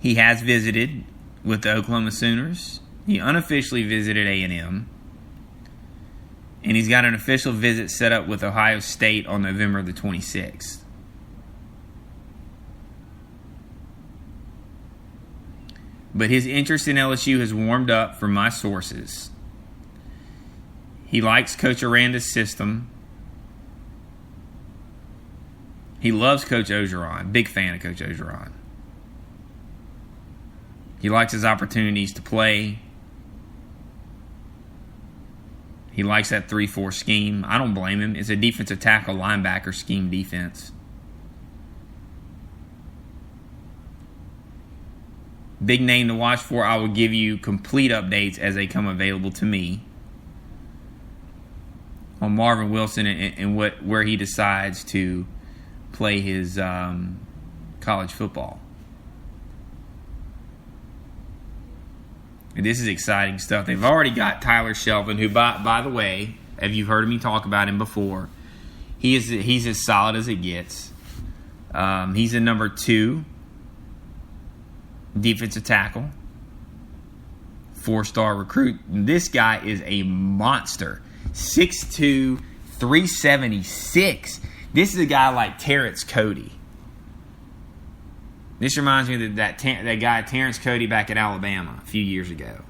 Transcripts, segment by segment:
He has visited with the Oklahoma Sooners. He unofficially visited A&M. And he's got an official visit set up with Ohio State on November the 26th. But his interest in LSU has warmed up from my sources. He likes Coach Aranda's system. He loves Coach Orgeron. Big fan of Coach Orgeron. He likes his opportunities to play. He likes that 3-4 scheme. I don't blame him. It's a defensive tackle linebacker scheme defense. Big name to watch for. I will give you complete updates as they come available to me on Marvin Wilson and where he decides to play his college football. And this is exciting stuff. They've already got Tyler Shelvin, who, by the way, if you've heard me talk about him before, he's as solid as it gets. He's a number 2 defensive tackle, 4-star recruit. This guy is a monster. 6'2", 376. This is a guy like Terrence Cody. This reminds me of that guy Terrence Cody back at Alabama a few years ago.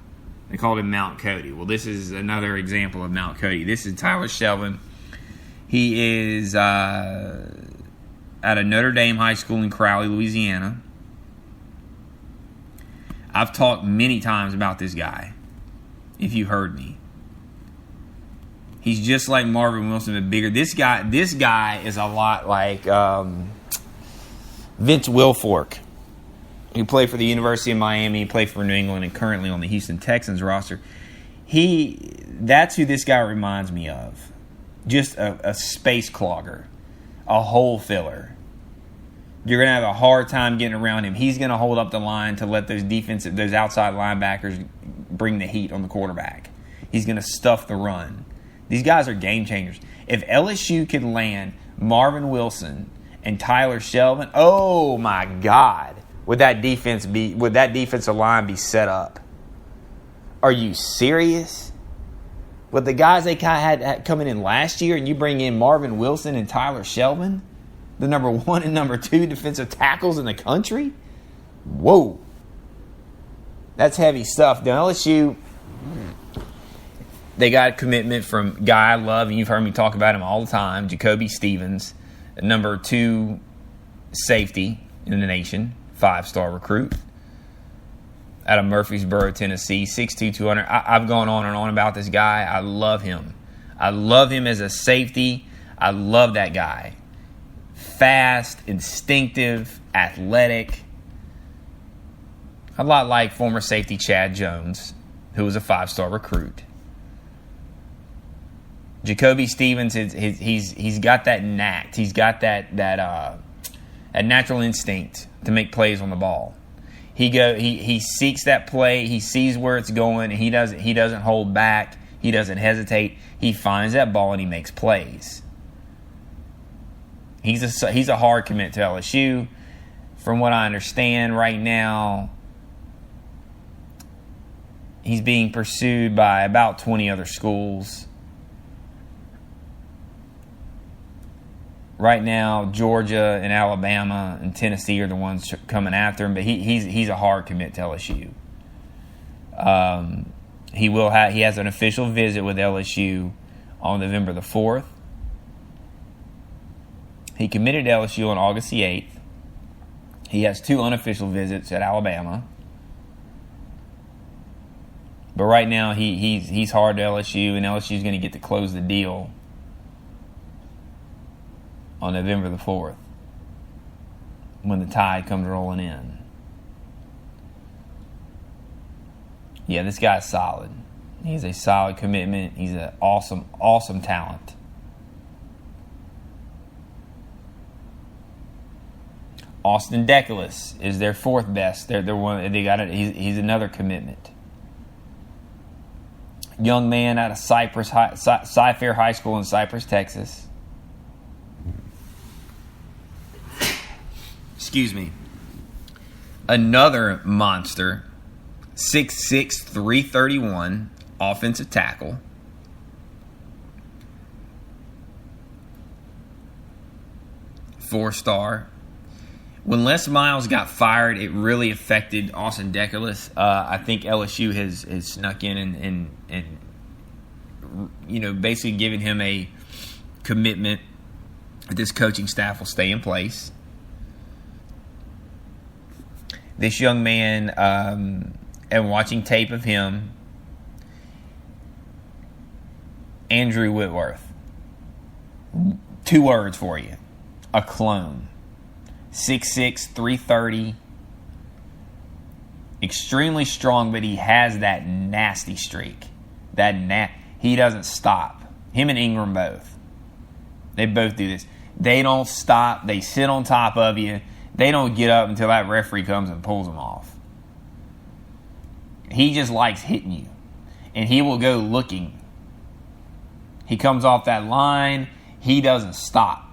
They called him Mount Cody. Well, this is another example of Mount Cody. This is Tyler Shelvin. He is at a Notre Dame high school in Crowley, Louisiana. I've talked many times about this guy, if you heard me. He's just like Marvin Wilson, but bigger. This guy is a lot like Vince Wilfork, who played for the University of Miami, he played for New England, and currently on the Houston Texans roster. That's who this guy reminds me of. Just a space clogger, a hole filler. You're going to have a hard time getting around him. He's going to hold up the line to let those outside linebackers bring the heat on the quarterback. He's going to stuff the run. These guys are game changers. If LSU can land Marvin Wilson and Tyler Shelvin, oh my God, would that defensive line be set up? Are you serious? With the guys they had coming in last year, and you bring in Marvin Wilson and Tyler Shelvin, the number 1 and number 2 defensive tackles in the country? Whoa. That's heavy stuff. Now LSU, they got a commitment from a guy I love, and you've heard me talk about him all the time, Jacoby Stevens, number 2 safety in the nation, 5-star recruit out of Murfreesboro, Tennessee, 6'2", 200. I've gone on and on about this guy. I love him. I love him as a safety. I love that guy. Fast, instinctive, athletic. A lot like former safety Chad Jones, who was a 5-star recruit. Jacoby Stevens, he's got that knack. He's got that natural instinct to make plays on the ball. He seeks that play. He sees where it's going. And he doesn't hold back. He doesn't hesitate. He finds that ball and he makes plays. He's a hard commit to LSU. From what I understand right now, he's being pursued by about 20 other schools. Right now, Georgia and Alabama and Tennessee are the ones coming after him, but he's a hard commit to LSU. He has an official visit with LSU on November the 4th. He committed to LSU on August the 8th. He has 2 unofficial visits at Alabama. But right now, he's hard to LSU, and LSU is going to get to close the deal on November the 4th when the Tide comes rolling in. Yeah, this guy's solid. He's a solid commitment. He's an awesome, awesome talent. Austin Deculus is their 4th best. They're one. They got it. He's another commitment. Young man out of Cy-Fair High School in Cypress, Texas. Excuse me. Another monster, 6'6", 331, offensive tackle. Four-star. When Les Miles got fired, it really affected Austin Deculus. I think LSU has snuck in and basically given him a commitment that this coaching staff will stay in place. This young man, and watching tape of him, Andrew Whitworth. 2 words for you. A clone. 6'6", 330. Extremely strong, but he has that nasty streak. He doesn't stop. Him and Ingram both. They both do this. They don't stop. They sit on top of you. They don't get up until that referee comes and pulls them off. He just likes hitting you. And he will go looking. He comes off that line. He doesn't stop.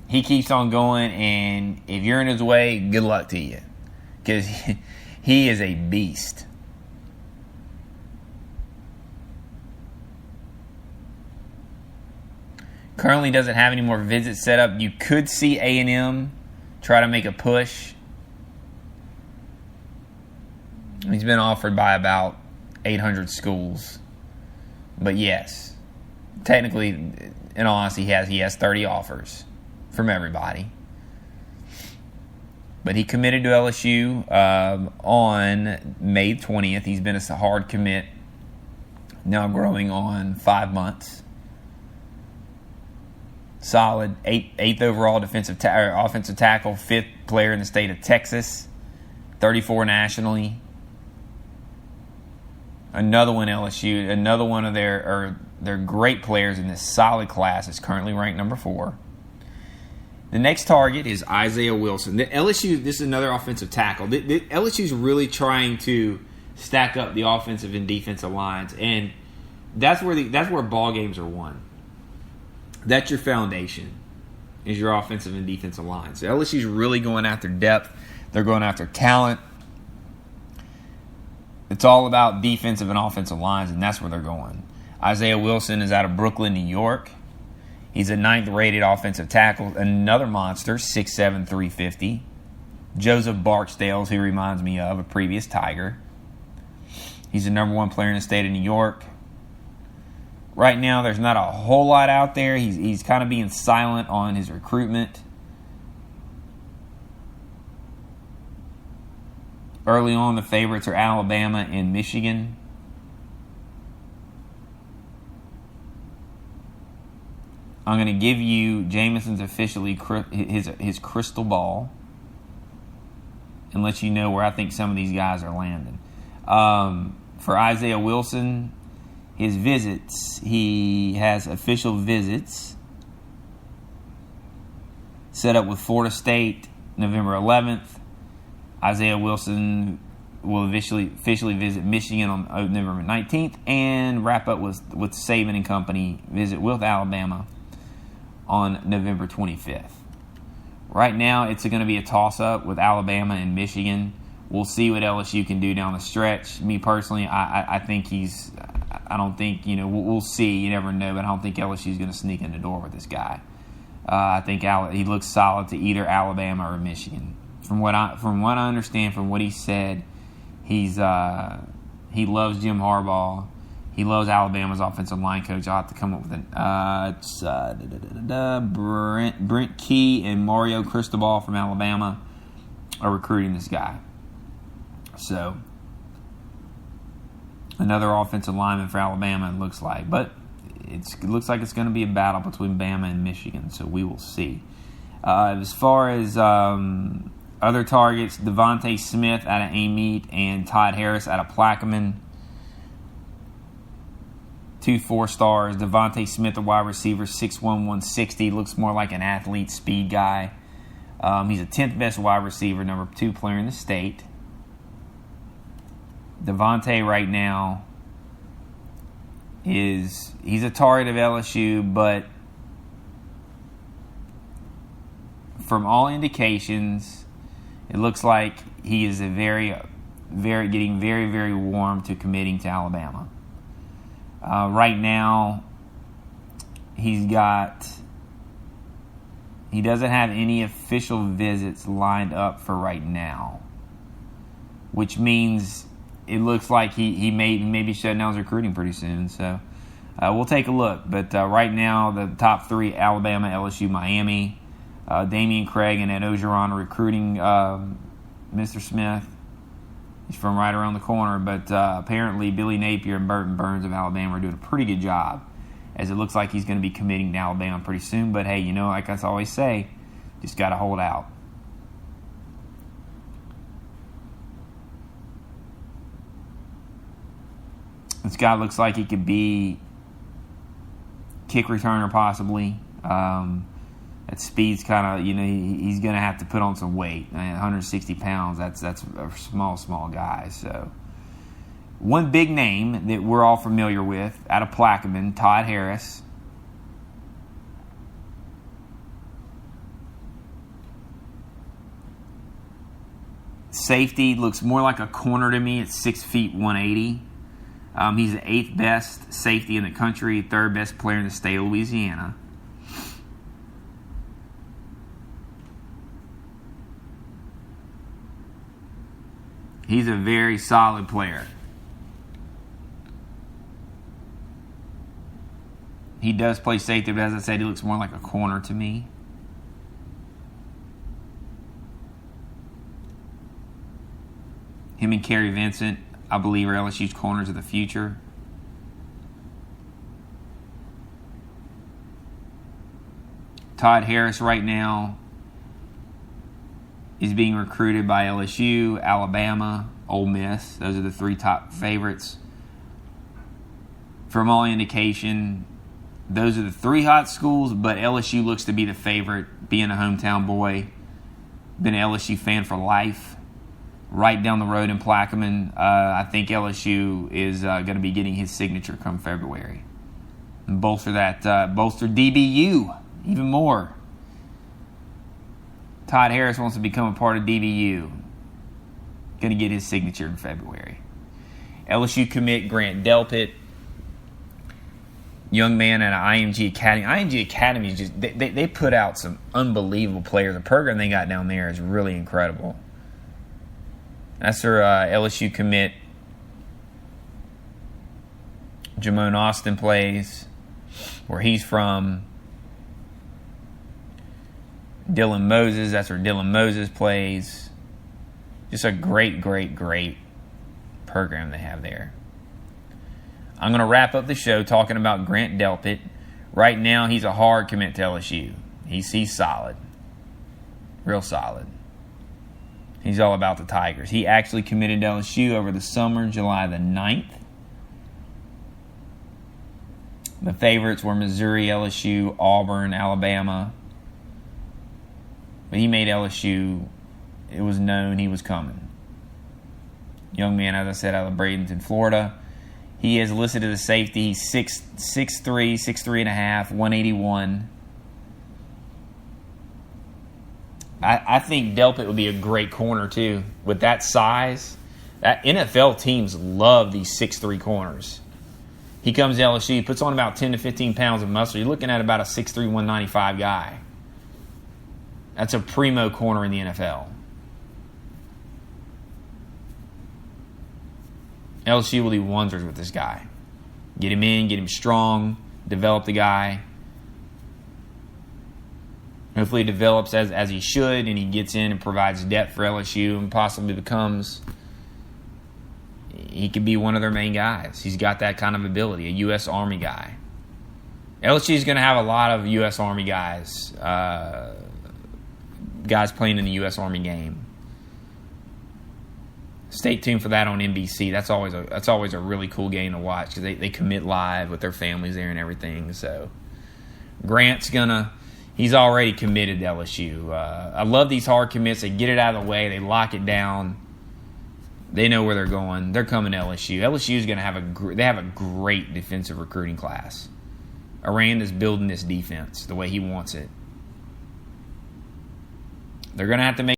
He keeps on going, and if you're in his way, good luck to you. Because he is a beast. Currently doesn't have any more visits set up. You could see A&M try to make a push. He's been offered by about 800 schools. But yes, technically, in all honesty, he has 30 offers from everybody. But he committed to LSU on May 20th. He's been a hard commit, now growing on 5 months. Solid 8th overall offensive tackle, 5th player in the state of Texas, 34 nationally. Another one LSU, another one of their great players in this solid class is currently ranked number 4. The next target is Isaiah Wilson. LSU, this is another offensive tackle. LSU's really trying to stack up the offensive and defensive lines, and that's where ball games are won. That's your foundation, is your offensive and defensive line. So LSU's really going after depth. They're going after talent. It's all about defensive and offensive lines, and that's where they're going. Isaiah Wilson is out of Brooklyn, New York. He's a 9th-rated offensive tackle. Another monster, 6'7", 350. Joseph Barksdale, who reminds me of a previous Tiger. He's the number 1 player in the state of New York. Right now, there's not a whole lot out there. He's kind of being silent on his recruitment. Early on, the favorites are Alabama and Michigan. I'm going to give you Jameson's officially his crystal ball and let you know where I think some of these guys are landing. For Isaiah Wilson, his visits, he has official visits set up with Florida State November 11th. Isaiah Wilson will officially visit Michigan on November 19th and wrap up with Saban and company visit with Alabama on November 25th. Right now, it's going to be a toss-up with Alabama and Michigan. We'll see what LSU can do down the stretch. Me personally, I think I don't think, we'll see. You never know, but I don't think LSU's going to sneak in the door with this guy. I think he looks solid to either Alabama or Michigan. From what I understand, from what he said, he loves Jim Harbaugh. He loves Alabama's offensive line coach. I'll have to come up with Brent Key and Mario Cristobal from Alabama are recruiting this guy. So, another offensive lineman for Alabama, it looks like. But it looks like it's going to be a battle between Bama and Michigan, so we will see. As far as other targets, Devontae Smith out of Amite and Todd Harris out of Plaquemine. 2 4-stars. Devontae Smith, a wide receiver, 6'1", 160. Looks more like an athlete, speed guy. He's a 10th best wide receiver, number 2 player in the state. Devontae right now he's a target of LSU, but from all indications, It looks like he is getting very, very warm to committing to Alabama. Right now, he doesn't have any official visits lined up for right now, which means it looks like he may be shutting down his recruiting pretty soon. So we'll take a look. But right now, the top three, Alabama, LSU, Miami, Damian Craig and Ed Ogeron are recruiting Mr. Smith. He's from right around the corner. But apparently Billy Napier and Burton Burns of Alabama are doing a pretty good job, as it looks like he's going to be committing to Alabama pretty soon. But hey, like I always say, just got to hold out. This guy looks like he could be kick returner possibly. That speed's kind of, he's going to have to put on some weight. 160 pounds, that's a small guy. So one big name that we're all familiar with out of Plaquemine, Todd Harris. Safety looks more like a corner to me at 6 feet 180. He's the 8th best safety in the country, 3rd best player in the state of Louisiana. He's a very solid player. He does play safety, but as I said, he looks more like a corner to me. Him and Kerry Vincent, I believe, are LSU's corners of the future. Todd Harris right now is being recruited by LSU, Alabama, Ole Miss. Those are the 3 top favorites. From all indication, those are the 3 hot schools, but LSU looks to be the favorite, being a hometown boy. Been an LSU fan for life. Right down the road in Plaquemine. I think LSU is going to be getting his signature come February. And bolster DBU even more. Todd Harris wants to become a part of DBU. Going to get his signature in February. LSU commit Grant Delpit. Young man at IMG Academy. IMG Academy is just they put out some unbelievable players. The program they got down there is really incredible. That's their LSU commit. Jamon Austin plays where he's from. Dylan Moses, that's where Dylan Moses plays. Just a great program they have there. I'm going to wrap up the show talking about Grant Delpit. Right now, he's a hard commit to LSU. He's solid. Real solid. He's all about the Tigers. He actually committed to LSU over the summer, July the 9th. The favorites were Missouri, LSU, Auburn, Alabama. But he made LSU. It was known he was coming. Young man, as I said, out of Bradenton, Florida. He is listed as a safety. He's 6'3", and a half, 181. I think Delpit would be a great corner, too. With that size, that NFL teams love these 6'3" corners. He comes to LSU, puts on about 10 to 15 pounds of muscle. You're looking at about a 6'3", 195 guy. That's a primo corner in the NFL. LSU will do wonders with this guy. Get him in, get him strong, develop the guy. Hopefully he develops as he should, and he gets in and provides depth for LSU and possibly he could be one of their main guys. He's got that kind of ability, a U.S. Army guy. LSU is going to have a lot of U.S. Army guys, guys playing in the U.S. Army game. Stay tuned for that on NBC. That's always a really cool game to watch because they commit live with their families there and everything. So Grant's he's already committed to LSU. I love these hard commits. They get it out of the way. They lock it down. They know where they're going. They're coming to LSU. LSU is going to have a great defensive recruiting class. Aranda's building this defense the way he wants it. They're going to have to make